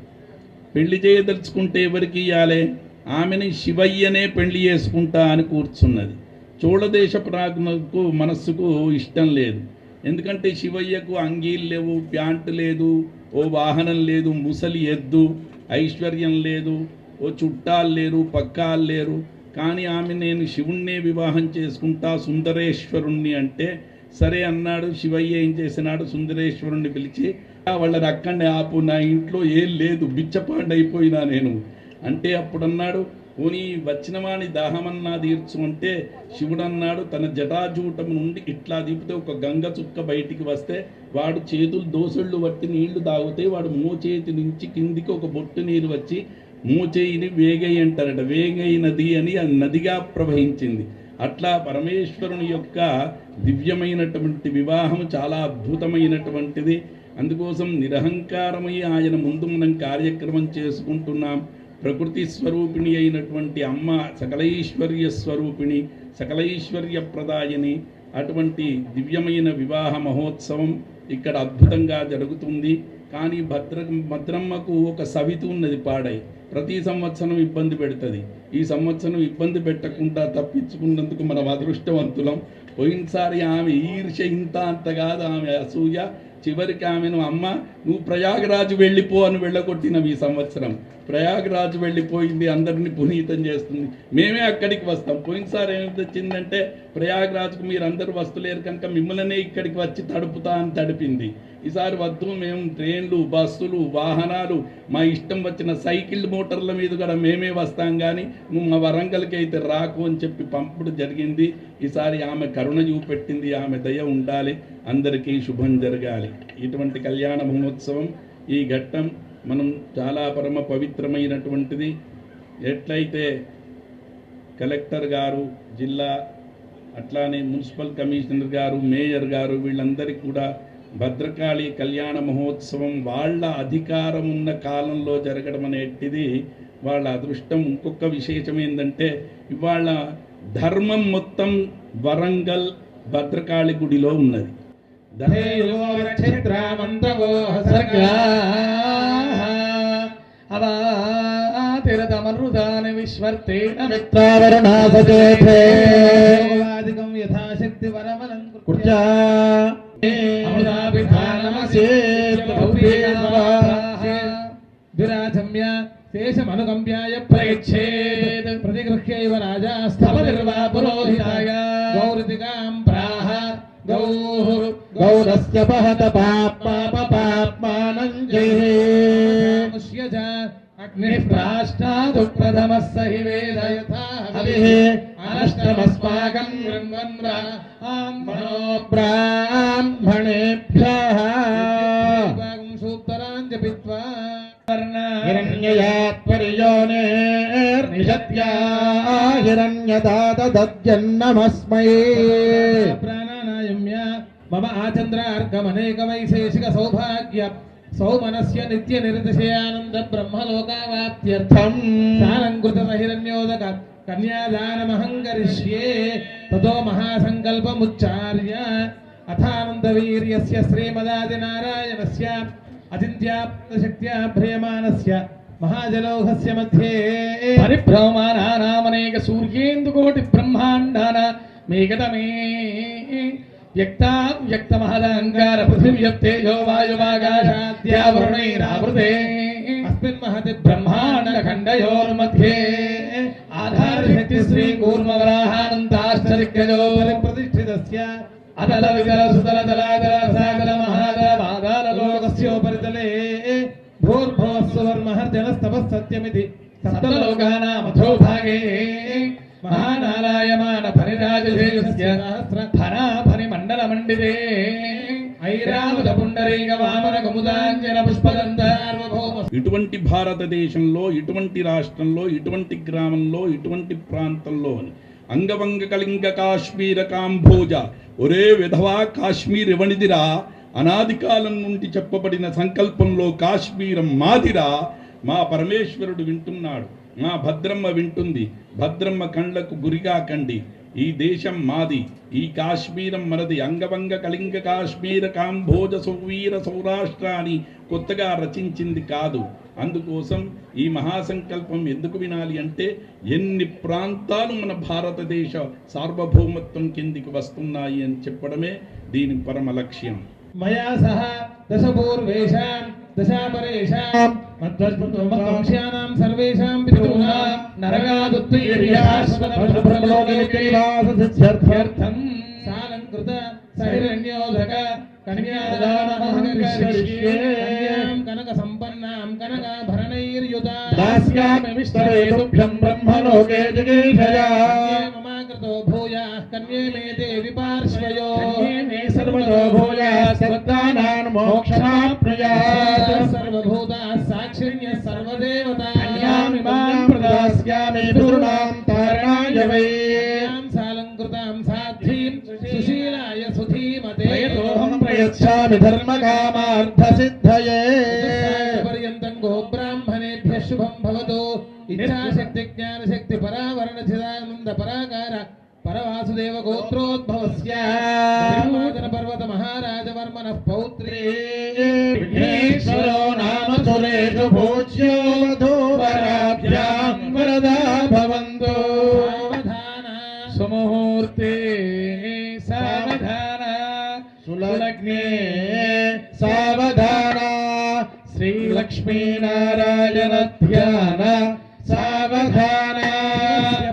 పెళ్లి చేయదలుచుకుంటే ఎవరికి ఇయ్యాలి? ఆమెని శివయ్యనే పెళ్లి చేసుకుంటా అని కూర్చున్నది. చోళదేశ ప్రాజ్ఞకు మనస్సుకు ఇష్టం లేదు. ఎందుకంటే శివయ్యకు అంగీలు లేవు, ప్యాంటు లేదు, ఓ వాహనం లేదు, ముసలి ఎద్దు, ఐశ్వర్యం లేదు, ఓ చుట్టాలు లేరు, పక్కాలు లేరు. కానీ ఆమె నేను శివుణ్ణే వివాహం చేసుకుంటా సుందరేశ్వరుణ్ణి అంటే సరే అన్నాడు. శివయ్య ఏం చేసినాడు, సుందరేశ్వరుణ్ణి పిలిచి వాళ్ళని అక్కడనే ఆపు, నా ఇంట్లో ఏం లేదు, బిచ్చపాండైపోయినా నేను అంటే అప్పుడు అన్నాడు, పోనీ వచ్చిన వాణి దాహమన్నా తీర్చు అంటే శివుడు అన్నాడు, తన జటాజూటం నుండి ఇట్లా దిపితే ఒక గంగ చుక్క బయటికి వస్తే వాడు చేతులు దోసళ్ళు పట్టి నీళ్లు తాగితే వాడు మోచేతి నుంచి కిందికి ఒక బొట్టు నీరు వచ్చి మోచేయిని వేగై అంటారట. వేగై నది అని ఆ నదిగా ప్రవహించింది. అట్లా పరమేశ్వరుని యొక్క దివ్యమైనటువంటి వివాహం చాలా అద్భుతమైనటువంటిది. అందుకోసం నిరహంకారమై ఆయన ముందు మనం కార్యక్రమం చేసుకుంటున్నాం. ప్రకృతి స్వరూపిణి అయినటువంటి అమ్మ సకలైశ్వర్య స్వరూపిణి, సకలైశ్వర్య ప్రదాయని. అటువంటి దివ్యమైన వివాహ మహోత్సవం ఇక్కడ అద్భుతంగా జరుగుతుంది. కానీ భద్రమ్మకు ఒక సవితి ఉన్నది పాడై, ప్రతి సంవత్సరం ఇబ్బంది పెడుతుంది. ఈ సంవత్సరం ఇబ్బంది పెట్టకుండా తప్పించుకున్నందుకు మనం అదృష్టవంతులం. పోయినసారి ఆమె ఈర్ష్య ఇంత అంత కాదు, ఆమె అసూయ. చివరికి ఆమెను అమ్మ నువ్వు ప్రయాగరాజు వెళ్ళిపో అని వెళ్ళగొట్టినవి. ఈ సంవత్సరం ప్రయాగరాజు వెళ్ళిపోయింది, అందరినీ పునీతం చేస్తుంది, మేమే అక్కడికి వస్తాం. పోయినసారి ఏమి తెచ్చిందంటే ప్రయాగరాజుకు మీరు అందరూ వస్తులేరు కనుక మిమ్మల్నే ఇక్కడికి వచ్చి తడుపుతా అని తడిపింది. ఈసారి వద్దు, మేము ట్రైన్లు, బస్సులు, వాహనాలు, మా ఇష్టం వచ్చిన సైకిల్ మోటార్ల మీద కూడా మేమే వస్తాం, కానీ నువ్వు మా వరంగల్కి అయితే రాకు అని చెప్పి పంపడం జరిగింది. ఈసారి ఆమె కరుణ చూపెట్టింది, ఆమె దయ ఉండాలి, అందరికీ శుభం జరగాలి. ఇటువంటి కళ్యాణ మహోత్సవం ఈ ఘట్టం మనం చాలా పరమ పవిత్రమైనటువంటిది. ఎట్లయితే కలెక్టర్ గారు, జిల్లా, అట్లానే మున్సిపల్ కమిషనర్ గారు, మేయర్ గారు వీళ్ళందరికీ కూడా భద్రకాళి కళ్యాణ మహోత్సవం వాళ్ళ అధికారం ఉన్న కాలంలో జరగడం అనేటిది వాళ్ళ అదృష్టం. ఇంకొక విశేషం ఏంటంటే ఇవాళ ధర్మం మొత్తం వరంగల్ భద్రకాళి గుడిలో ఉన్నది. యథాశక్తి వరమలం విరాజమ్య శేషమనుగమ్యాయ ప్రయచ్ఛేద్ ప్రతిగృహ్యైవ రాజా స్థపతిర్వా పురోహితాయ గౌరతికాం ప్రాహ గౌరస్య పహత పాపాత్మానం జయముష్యజ అగ్నిః ప్రాష్టాదు ప్రథమః సహి వేద యథా హవిః అనష్టమస్మాకం గృణ్వన్వా మనో బ్రాహ్మణేభ్యః సూత్తరాం జపిత్వా హిరణ్యయాత్పరియోనేర్నిషత్యా హిరణ్యదాదద్యన్నమస్మై ప్రాణానాయమ్య మమ ఆచంద్రార్కమనేక వైశేషిక సౌభాగ్య సౌమనస్య నిత్య నిరతిశయానంద బ్రహ్మలోకావాప్త్యర్థం సాలంకృత హిరణ్యోదక కన్యాదానమహం కరిష్యే తతో మహాసంకల్పముచ్చార్య అథానందవీర్యస్య శ్రీమదాదినారాయణస్య అచింత్యాప్తశక్త్యా భ్రియమానస్య మహాజలౌహస్య మధ్యే పరిభ్రమమానానామనేక సూర్యేందుకోటి బ్రహ్మాండాన మేఘతమే వ్యక్తమహదాంగార పృథివ్యప్తేజో వాయువాగాశాద్యావరుణైరావృతే అస్మిన్ మహతి బ్రహ్మాండఖండయోర్मध्ये ఆధారశక్తి శ్రీ కూర్మవరాహానంతాశ్చర్యజో ప్రతిష్ఠితస్య అతల వితల సుతల తలాతల సాగర మహాదర పాదాల లోకస్యోపరితలే భూర్భువస్సువర్మహర్జనస్తపః సత్యమితి సప్తలోకానామథో భాగే మహానారాయమాన ఫణిరాజశేషస్య ఫణాఫణి మండల మండితే ఐరావత పుండరీక వామన కముదాంజన పుష్పదంతార్వభౌమ. ఇటువంటి భారతదేశంలో, ఇటువంటి రాష్ట్రంలో, ఇటువంటి గ్రామంలో, ఇటువంటి ప్రాంతంలో అంగవంగ కళింగ కాశ్మీర కాంభోజ ఒరే విధవా కాశ్మీర్ ఎవనిదిరా, అనాది కాలం నుండి చెప్పబడిన సంకల్పంలో కాశ్మీరం మాదిరా. మా పరమేశ్వరుడు వింటున్నాడు, మా భద్రమ్మ వింటుంది. భద్రమ్మ కండ్లకు గురిగాకండి, ఈ దేశం మాది, ఈ కాశ్మీరం మనది. అంగవంగ కళింగ కాశ్మీర కాంభోజ సౌవీర సౌరాష్ట్ర అని కొత్తగా రచించింది కాదు. అందుకోసం ఈ మహాసంకల్పం ఎందుకు వినాలి అంటే ఎన్ని ప్రాంతాలు మన భారతదేశ సార్వభౌమత్వం కిందికి వస్తున్నాయి అని చెప్పడమే దీని పరమ లక్ష్యం. మయా సహ దశపూర్వేషాం దశాపరేషాం మద్వంశానాం సర్వేషాం పితॄణాం నరకాదుత్తిర్యాశ్వతబ్రహ్మలోకనివాససిద్ధ్యర్థం సాలంకృత సహిరణ్యోదక కన్యాదానమహం కనక సంపన్నాం కనకాభరణైర్యుతాం దాస్యామి విస్తరేతుభ్యం బ్రహ్మలోకే జగేషయా మమాకృతో భూయాః కన్యే మే దేవి పార్శ్వయో మే సర్వతో భూయాః సత్తానాన్ మోక్షాప్రయాత్ సర్వభూతాః సాక్షిణ్య సర్వదేవతా కన్యామిమాం ప్రదాస్యామి పితॄణాం తారణాయ వై సాలంకృతాం సాధ్వీం సుశీలాయ సుధీమతే యతోహం ప్రయచ్ఛామి ధర్మకామార్థసిద్ధయే పర్యంతం గో బ్రాహ్మణేభ్యః శుభం భవతు. ఇచ్ఛాశక్తి జ్ఞానశక్తి పరావరణ చిదానంద పరాకార పరవాసుదేవ గోత్రోద్భవస్య పర్వత మహారాజవర్మణః పౌత్రీ విఘ్నేశ్వరో నామ సురేషు పూజ్యో వధూవరాభ్యాం వరదా భవంతు. సుముహూర్తే సావధాన సులగ్నే సావధాన శ్రీలక్ష్మీనారాయణ ధ్యాన సావధాన.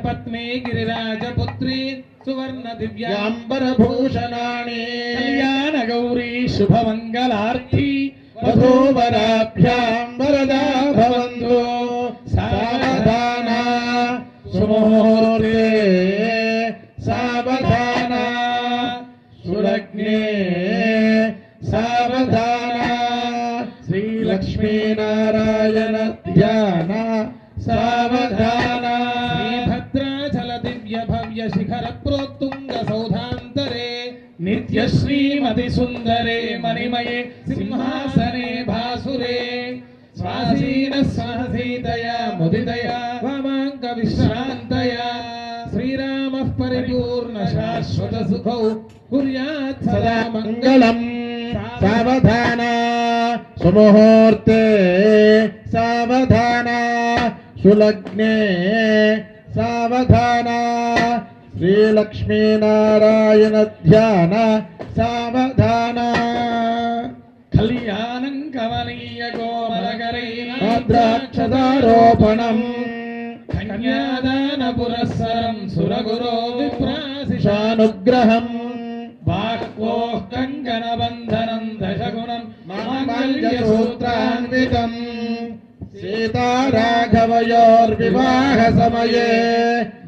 పత్ని గిరిరాజపుత్రి సువర్ణ దివ్యాంబర యాంబరభూషణాని కళ్యాణ గౌరీ శుభమంగళార్థి వధూవరాభ్యాం వరదా భవంతు సావధాన సుముహూర్తే సావధాన సులగ్నే సావధాన శ్రీలక్ష్మీనారాయణ ధ్యాన సావధాన శ్రీభద్రాచల దివ్య భవ్య శిఖర ప్రోత్తుంగ సౌధాంతరే నిత్య శ్రీమతి సుందరే మణిమయే సింహాసనే భాసురే స్వాసీన స్వాసీతయా ముదితయా వామాంక విశ్రాంతయా శ్రీరామ పరిపూర్ణ శాశ్వత సుఖౌ కుర్యాత్ సదా మంగళం. సావధాన సుముహూర్తే సావధాన సులగ్నే సావధాన శ్రీలక్ష్మీనారాయణ ధ్యాన సావధాన కళ్యాణం కమనీయ భద్రాక్షదారోపణం కన్యాదాన పురస్సరం సురగురో విప్రాసిషాను శానుగ్రహం వాక్వోః కంకణ బంధనం దశగుణం మాంగళ్యసూత్రాన్వితం సీతారాఘవయోర్వివాహ సమయే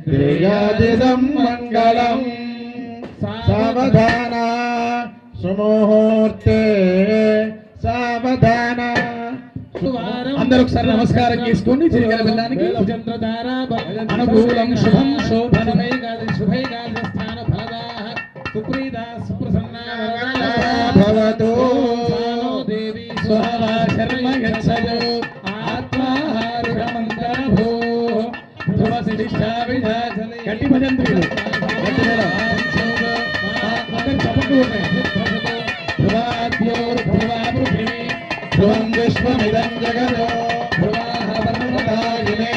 ధ్యేయాదిదం మంగళం. సావధాన సుముహూర్తే సావధాన. అందరూ ఒకసారి నమస్కారం చేసుకోండి. చిరికల బెల్లానికి అనుకూలం శుభం శోభనమేకాది శుభైకాది స్థాన ఫలదాః సుప్రీతా సుప్రసన్నా భవతు దేవి స్వహా శర్మ గచ్చదు ఆత్మాహారుఢమంతరభూ ధ్రువశిష్టా విధాచలి గట్టి భజంత్రులు ధ్రువం విశ్వమిదం జగదో ధ్రువాః పర్వతాయినే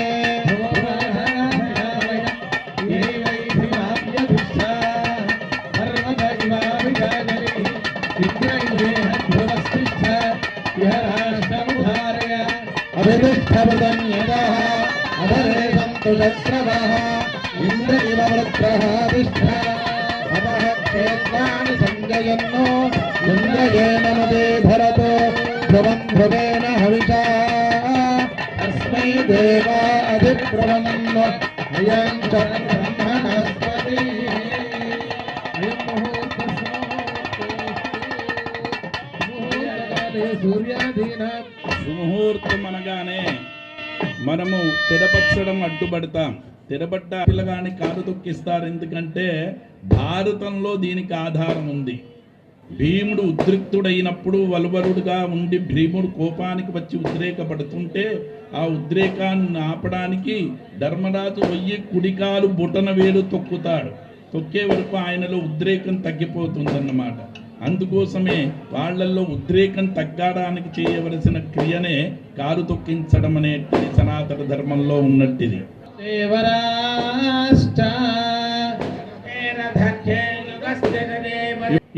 అభితిష్ఠవతం యదః అధరే సంతు శస్రవః ఇంద్ర ఇవ వృత్రః తిష్ఠ అపః క్షేత్రాణి సంజయన్నో ఇంద్రయేణ మదే భరతో ధ్రువం ధ్రువేణ హవిషా అస్మై దేవా అధిబ్రవన్నో అయం చ బ్రహ్మణస్పతి. సుముహూర్తం అనగానే మనము తెరపచ్చడం అడ్డుపడతాం. తెరపట్ట పిల్లగాని కారు తొక్కిస్తారు. ఎందుకంటే భారతంలో దీనికి ఆధారం ఉంది. భీముడు ఉద్రిక్తుడైనప్పుడు వలువరుడుగా ఉండి భీముడు కోపానికి వచ్చి ఉద్రేకపడుతుంటే ఆ ఉద్రేకాన్ని ఆపడానికి ధర్మరాజు వెయ్యి కుడికాలు బొటన వేలు తొక్కుతాడు. తొక్కే వరకు ఆయనలో ఉద్రేకం తగ్గిపోతుందన్నమాట. అందుకోసమే వాళ్ళల్లో ఉద్రేకం తగ్గడానికి చేయవలసిన క్రియనే కారు తొక్కించడం అనేటిది సనాతన ధర్మంలో ఉన్నట్టిది.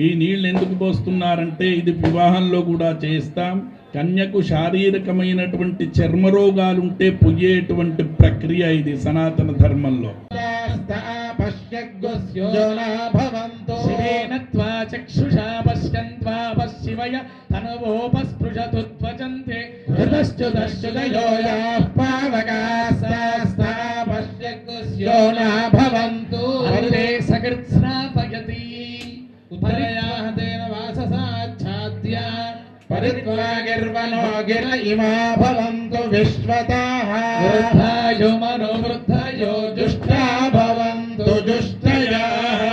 ఈ నీళ్ళు ఎందుకు పోస్తున్నారంటే ఇది వివాహంలో కూడా చేస్తాం. కన్యకు శారీరకమైనటువంటి చర్మ రోగాలుంటే పొయ్యేటువంటి ప్రక్రియ ఇది సనాతన ధర్మంలో. చక్షుషా పశ్యంత్వా పశ్చివయ తనువోపస్పృశతు త్వచంతే హృదశ్చుదశ్చుదయోయాః పావకాస్తాస్తా పశ్యగ్గుస్యోనా భవంతు హరితే సకృత్స్నాపయతి ఉత్తరయాః తేన వాససాచ్ఛాద్య పరిత్వాగిర్వనో గిర ఇమా భవంతు విశ్వతాః వృద్ధాయో మనో వృద్ధాయో జుష్టా భవంతు జుష్టయాః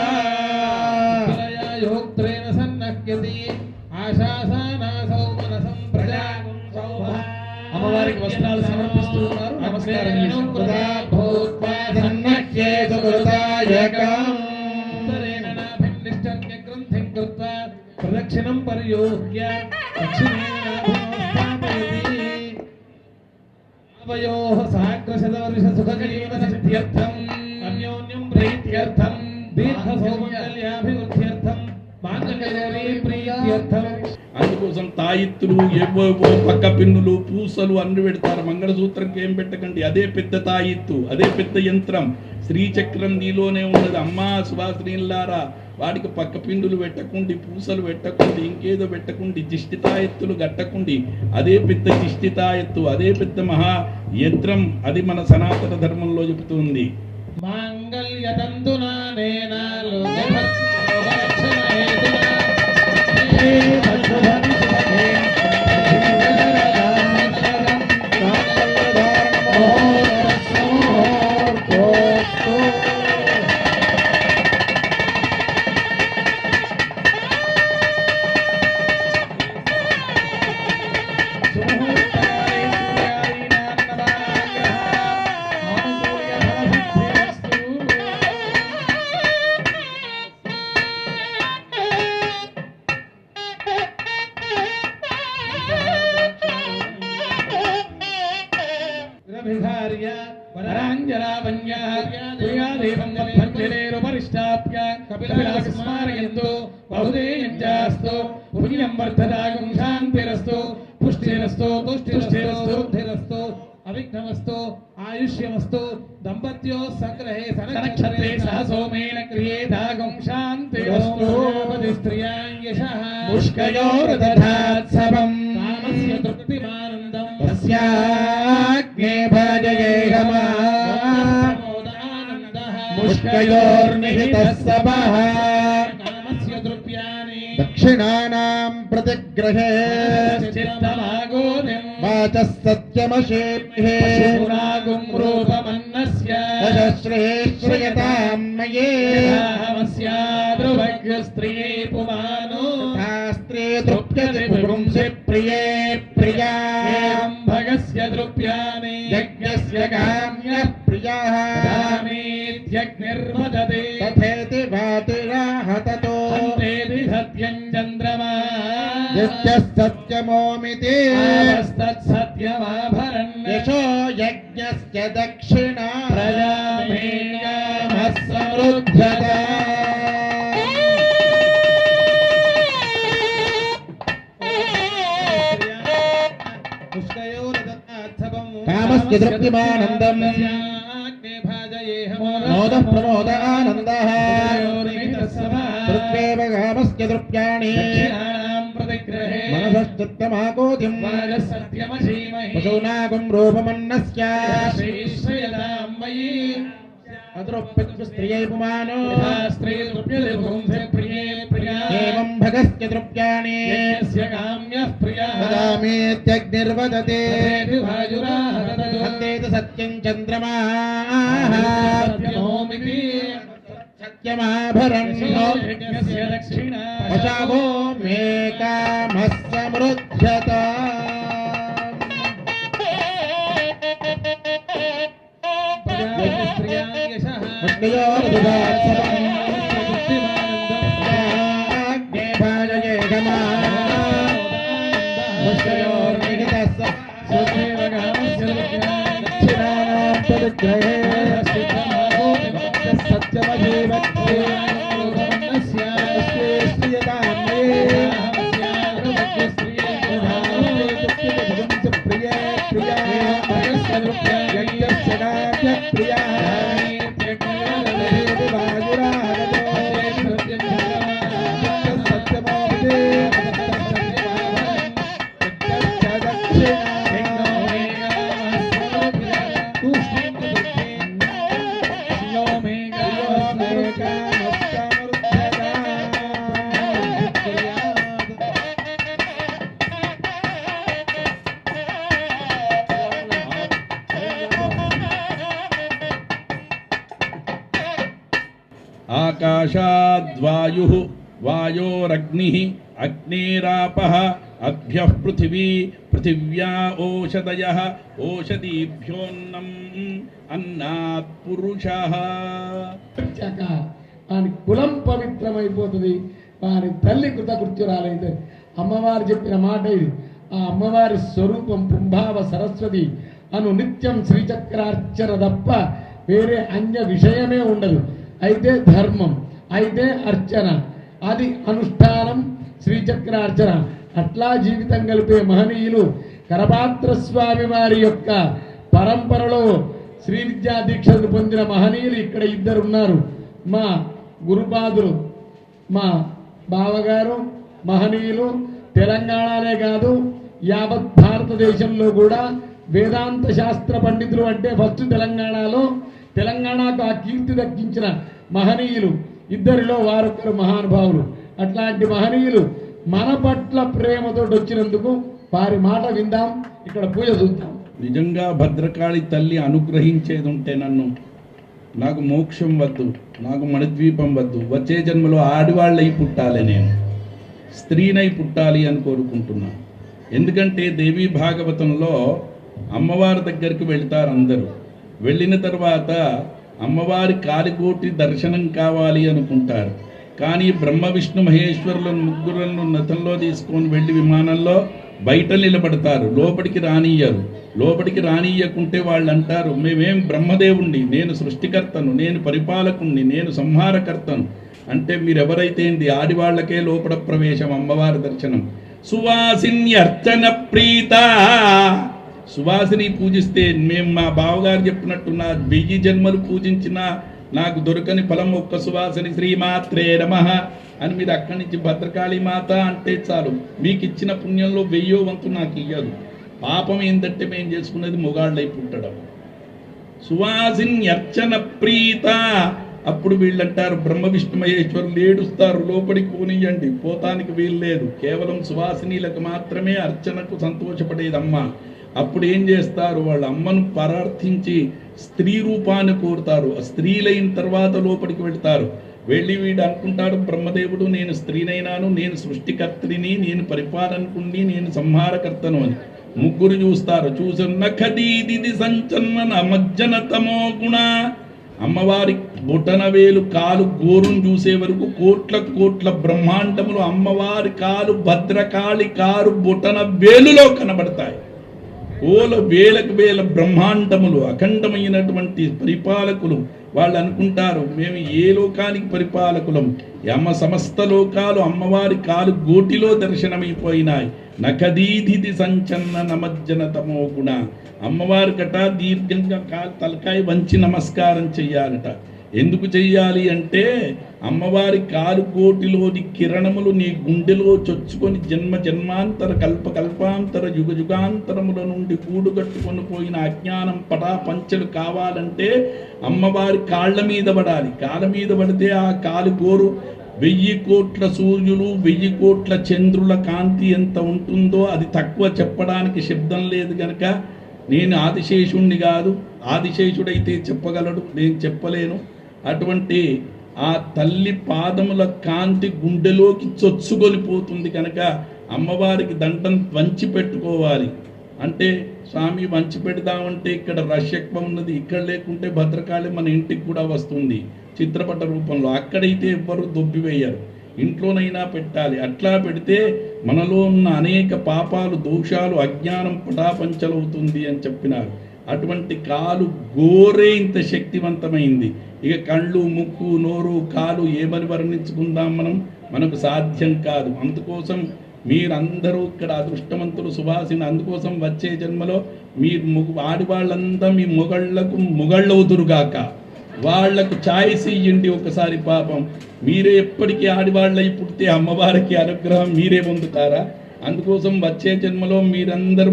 యోక్త్రేణ సన్నక్యతి ఆశాసానాసౌ మనసం ప్రజాగుం సౌభా. అమ్మవారికి వస్త్రాలు సమర్పిస్తూ ఉన్నారు. నమస్కారం ప్రదక్షిణం పరియోగ్య దక్షిణేన సాగ్రశతవర్ష సుఖజీవన సిద్ధ్యర్థం అన్యోన్యం ప్రీత్యర్థం దీర్ఘ సౌమంగళ్యాభివృద్ధ్యర్థం మాంగళ్యరీ ప్రీత్యర్థం. అందుకోసం దానికోసం తాయిత్తులు ఏవో పక్క పిన్నులు పూసలు అన్ని పెడతారు. మంగళసూత్రంకి ఏం పెట్టకండి, అదే పెద్ద తాయిత్తు, అదే పెద్ద యంత్రం. శ్రీచక్రం నీలోనే ఉన్నది. అమ్మా సుభాశ్రీలారా, వాడికి పక్క పిండులు పెట్టకుండి, పూసలు పెట్టకుండి, ఇంకేదో పెట్టకుండి, జిష్టి తాయెత్తులు కట్టకుండి, అదే పెద్ద జిష్టి తాయెత్తు, అదే పెద్ద మహా యంత్రం. అది మన సనాతన ధర్మంలో చెబుతుంది. మాంగళ్యతంతునా నేనా లోకరక్షణేతునా పరిష్టాప్య కపిలాస్మారయంతో బహుదేయంజాస్తో పుణ్యం వర్ధదాగం శాంతిరస్తు పుష్టిరస్తు పుష్టిరస్తు బుద్ధిరస్తు అవిఘ్నమస్తు ఆయుష్యమస్తు దంపత్యో సంగ్రహే సనక్షత్రే సహ సోమేన క్రియేదాగం శాంతిరస్తు స్త్రియాం యశః పుష్కయోర్దధాత్సవం కామస్య తృప్తిమానందం తస్యాగ్నే భజయేహమా ముష్కయోర్నిహితః సభః కామస్య ద్రవ్యాని దక్షిణానాం ప్రతిగ్రహే చిత్తమాగోనిం వాచః సత్యమశేభ్యే పశూనాగుం రూపమన్నస్య శ్రేయతాం మయే హమస్యాద్రువగ్ర స్త్రియే పుమానో శాస్త్రే తృప్యతే పుంసి ప్రియే ప్రియాం భగస్య ద్రవ్యాని యజ్ఞస్య కామ్యః ప్రియాః కామేత్యగ్నిర్వదతే తథేతి వాతిరాహతతో అంతేతి సత్యం చంద్రమా యస్య సత్యమోమితి ఆవస్తత్సత్యమాభరణ్య యశో యజ్ఞస్య దక్షిణా ప్రజామేయామః సమృద్ధ్యత కామస్య తృప్తిమానందం మోదః ప్రమోద ఆనందః తృప్యేవ కామస్య తృప్యాణి మనసశ్చిత్తమాకోతిం పశూనాగం రూపమన్నస్య స్త్రియై పుమానో ఏవం భగస్య తృప్యాణి వదామేత్యగ్నిర్వదతే అంతేతి సత్యం చంద్రమా సత్యమాభరణ్యో వశావో మే కామః సమృద్ధ్యత ఆకాశాద్వాయుః వాయోరగ్నిః అగ్నిరాపః అభ్యః పృథివీ పృథివ్యా ఓషధయః ఓషధీభ్యోన్నం అన్నాత్ పురుషః. వాని కులం పవిత్రమైపోతుంది, వాని తల్లి కృతకృత్యురాలైతే. అమ్మవారు చెప్పిన మాట ఇది. ఆ అమ్మవారి స్వరూపం పుంభావ సరస్వతి అను నిత్యం శ్రీచక్రార్చన తప్ప వేరే అన్య విషయమే ఉండదు. అయితే ధర్మం, అయితే అర్చన, అది అనుష్ఠానం శ్రీచక్రార్చన. అట్లా జీవితం గడిపే మహనీయులు కరపాత్ర స్వామి వారి యొక్క పరంపరలో శ్రీ విద్యా దీక్షను పొందిన మహనీయులు ఇక్కడ ఇద్దరు ఉన్నారు. మా గురుపాదులు, మా బావగారు మహనీయులు. తెలంగాణనే కాదు, యావత్ భారతదేశంలో కూడా వేదాంత శాస్త్ర పండితులు అంటే ఫస్ట్ తెలంగాణకు ఆ కీర్తి దక్కించిన మహనీయులు ఇద్దరిలో వారొక్కరు మహానుభావులు. అట్లాంటి మహనీయులు మన పట్ల ప్రేమతో వచ్చినందుకు వారి మాట విందాం, ఇక్కడ పూజ చూద్దాం. నిజంగా భద్రకాళి తల్లి అనుగ్రహించేది ఉంటే నాకు మోక్షం వద్దు, నాకు మణిద్వీపం వద్దు, వచ్చే జన్మలో ఆడవాళ్ళై పుట్టాలి, నేను స్త్రీనై పుట్టాలి అని కోరుకుంటున్నాను. ఎందుకంటే దేవీ భాగవతంలో అమ్మవారి దగ్గరికి వెళ్తారు అందరూ. వెళ్ళిన తర్వాత అమ్మవారి కాలికోటి దర్శనం కావాలి అనుకుంటారు. కానీ బ్రహ్మ విష్ణు మహేశ్వరులను ముగ్గురులను నతంలో తీసుకొని వెళ్ళి విమానంలో బయట నిలబడతారు, లోపలికి రానియ్యరు. లోపలికి రానియ్యకుంటే వాళ్ళు అంటారు, మేమేం బ్రహ్మదేవుణ్ణి, నేను సృష్టికర్తను, నేను పరిపాలకుణ్ణి, నేను సంహారకర్తను. అంటే మీరెవరైతే ఏంది, ఆడివాళ్లకే లోపల ప్రవేశం, అమ్మవారి దర్శనం. సువాసిన్యర్చన ప్రీత, సువాసిని పూజిస్తే మేము మా బావగారు చెప్పినట్టు నా 1000 జన్మలు పూజించినా నాకు దొరకని ఫలం ఒక్క సువాసిని శ్రీమాత్రే నమః అని మీరు అక్కడి నుంచి భద్రకాళి మాత అంటే చాలు, మీకు ఇచ్చిన పుణ్యంలో 1000వ వంతు నాకు ఇయ్యదు. పాపం ఏంటంటే మేము చేసుకునేది మొగాళ్ళై పుట్టడం. సువాసిన్యర్చన ప్రీత. అప్పుడు వీళ్ళంటారు బ్రహ్మ విష్ణు మహేశ్వరులు ఏడుస్తారు, లోపలికి పోనీయండి, పోతానికి వీలు లేదు, కేవలం సువాసినీలకు మాత్రమే అర్చనకు సంతోషపడేదమ్మ. అప్పుడు ఏం చేస్తారు, వాళ్ళ అమ్మను ప్రార్థించి స్త్రీ రూపాన్ని కోరుతారు. స్త్రీలైన తర్వాత లోపలికి వెళ్తారు. వెళ్ళి వీడు అనుకుంటాడు, బ్రహ్మదేవుడు నేను స్త్రీనైనాను, నేను సృష్టికర్త్రిని, నేను పరిపాలనకుణ్ణి, నేను సంహారకర్తను అని. ముగ్గురు చూస్తారు, చూసిన ఖదీది సంచలన మజ్జనతమో గుణ. అమ్మవారి బొటనవేలు కాలు గోరును చూసే వరకు కోట్ల బ్రహ్మాండములు అమ్మవారి కాలు భద్రకాళి కారు బొటన వేలులో కనబడతాయి. వేలకు వేల బ్రహ్మాండములు, అఖండమైనటువంటి పరిపాలకులు. వాళ్ళు అనుకుంటారు మేము ఏ లోకానికి పరిపాలకులం, అమ్మ సమస్త లోకాలు అమ్మవారి కాలు గోటిలో దర్శనమైపోయినాయి. నఖదీధిది సంచన్న నమజ్జనతమో గుణ. అమ్మవారి కట దీర్ఘంగా తలకాయ వంచి నమస్కారం చెయ్యాలట. ఎందుకు చెయ్యాలి అంటే అమ్మవారి కాలు కోటిలోని కిరణములు నీ గుండెలో చొచ్చుకొని జన్మ జన్మాంతర కల్పకల్పాంతర యుగ యుగాంతరముల నుండి కూడుగట్టుకొని పోయిన అజ్ఞానం పటాపంచలు కావాలంటే అమ్మవారి కాళ్ళ మీద పడాలి. కాళ్ళ మీద పడితే ఆ కాలు గోరు 1000 కోట్ల సూర్యులు 1000 కోట్ల చంద్రుల కాంతి ఎంత ఉంటుందో అది తక్కువ చెప్పడానికి శబ్దం లేదు గనక నేను ఆదిశేషుణ్ణి కాదు, ఆదిశేషుడైతే చెప్పగలడు, నేను చెప్పలేను. అటువంటి ఆ తల్లి పాదముల కాంతి గుండెలోకి చొచ్చుకొలిపోతుంది కనుక అమ్మవారికి దండం వంచి పెట్టుకోవాలి. అంటే స్వామి వంచి పెడదామంటే ఇక్కడ రష్ ఎక్కువ ఉన్నది, ఇక్కడ లేకుంటే భద్రకాళి మన ఇంటికి కూడా వస్తుంది చిత్రపట రూపంలో. అక్కడైతే ఎవ్వరు దొబ్బివేయరు, ఇంట్లోనైనా పెట్టాలి. అట్లా పెడితే మనలో ఉన్న అనేక పాపాలు దోషాలు అజ్ఞానం పటాపంచలవుతుంది అని చెప్పినారు. అటువంటి కాలు గోరే ఇంత శక్తివంతమైంది. ఇక కళ్ళు ముక్కు నోరు కాలు ఏమని వర్ణించుకుందాం మనకు సాధ్యం కాదు. అందుకోసం మీరందరూ ఇక్కడ అదృష్టవంతులు సువాసిని. అందుకోసం వచ్చే జన్మలో మీరు ఆడివాళ్ళంతా మీ మొగళ్ళవుతురుగాక, వాళ్లకు ఛాయిస్ ఇయ్యండి ఒకసారి. పాపం మీరే ఎప్పటికీ ఆడివాళ్ళై పుడితే అమ్మవారికి అనుగ్రహం మీరే పొందుతారా? అందుకోసం వచ్చే జన్మలో మీరందరూ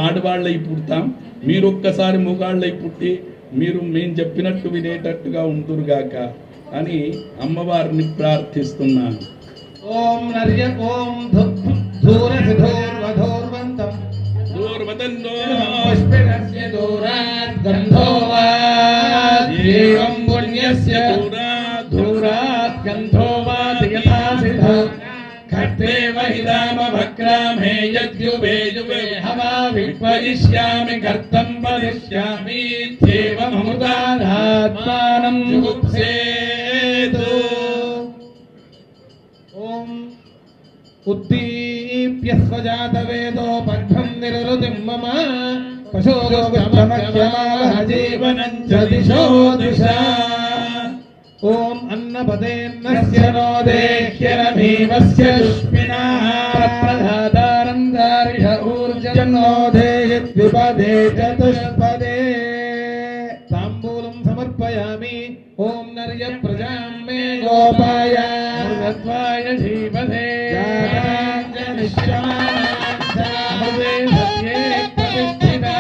ఆడవాళ్ళై పుడతాం. మీరు ఒక్కసారి మొగాళ్ళై పుట్టి మీరు మేము చెప్పినట్టు వినేటట్టుగా ఉంటురుగాక అని అమ్మవారిని ప్రార్థిస్తున్నాను. ఓం నర్య ఓం ధూరసిధూర్వధూర్వంతం దూర్వదన్నో పుష్పిణస్య దూరాత్ గంధోవాత్ ఏవం పుణ్యస్య దూరాత్ గంధోవాత్ యథాసిద్ధ కర్తేవ హిదామ భక్రామే యద్యువే యువే హవా విపరిష్యామి కర్తం వదిష్యామి దేవమృతాత్మానం జుగుప్సేతు. ఓం ఉద్దీప్య స్వజాతవేదో పద్మం నిరుతిం మమ పశోగమక్షమాజీవనం చ దిశో దిశా. ఓం అన్నపదేన్నస్య నో దేహ్యరమీవస్య దుష్మినః ప్రప్రధాత द्विपदे चतुष्पदे ताम्बूलं समर्पयामि ॐ नर्य प्रजां मे गोपाय मृगत्वाय धीमहे जाताञ्जनिष्यमानां सत्ये प्रतिष्ठिता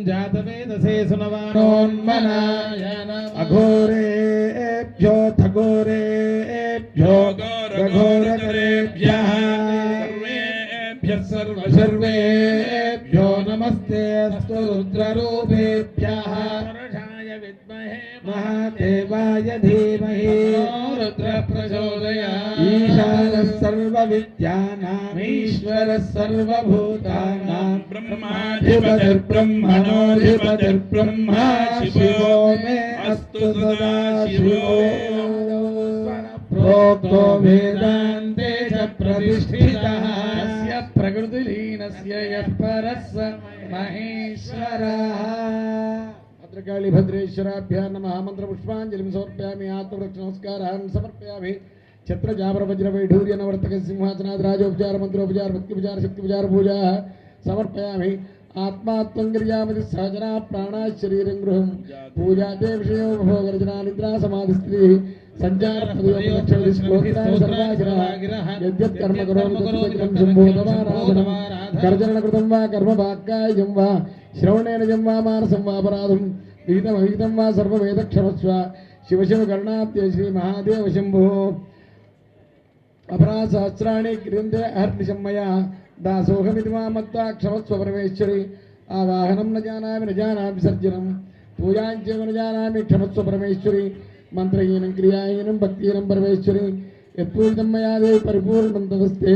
जातवेदसे सुनवानोन्मनाय अघोरेभ्यो थघोरेभ्यो घोरकरेभ्यः सर्वेभ्यो नमस्ते अस्तु रुद्ररूपेभ्यः महादेवाय धीमहि रुद्र प्रचोदयात् ईशानः सर्वविद्यानाम् ईश्वरः सर्वभूतानां ब्रह्माधिपतिर्ब्रह्मणोऽधिपतिर्ब्रह्मा शिवो मे अस्तु सदा शिवो प्रोक्तो वेदान्ते च प्रतिष्ठितः यस्य प्रकृतिलीनस्य यः परः स महेश्वरः भद्रकाली भद्रेश्वराभ्यां नमः मंत्रपुष्पाञ्जलिं समर्पयामि आत्मवृक्ष नमस्कारान् समर्पयामि छत्र जाबर वज्र वैढूर्य नवर्तक सिंहासनाद राजोपचार मंत्रोपचार भक्तिपचार शक्तिपचार पूजा समर्पयामि आत्मात्मंगिर्यामति सहजना प्राणा शरीरं गृहं पूजा ते विषयो भोगर्जना निद्रा समाधिस्त्री संचार यद्यत् कर्म करोमि तत्सकलं शम्भोतमाराधनं कर्जनं कृतं वा कर्म वाक्कायं वा श्रवणेन जं वा मानसं वा अपराधं विहितमविहितं वा सर्ववेदक्षमस्व शिव शिव कर्णाद्य श्री महादेव शम्भो अपराध सहस्राणि क्रियन्ते अहर्निशं मया दासोऽहमिति मां मत्वा क्षमस्व परमेश्वरि आवाहनं न जानामि विसर्जनं पूजां च न जानामि क्षमस्व परमेश्वरि मंत्रहीनं क्रियाहीनं भक्तिहीनं परमेश्वरि यत्पूजितं मया देवि परिपूर्णं तदस्ते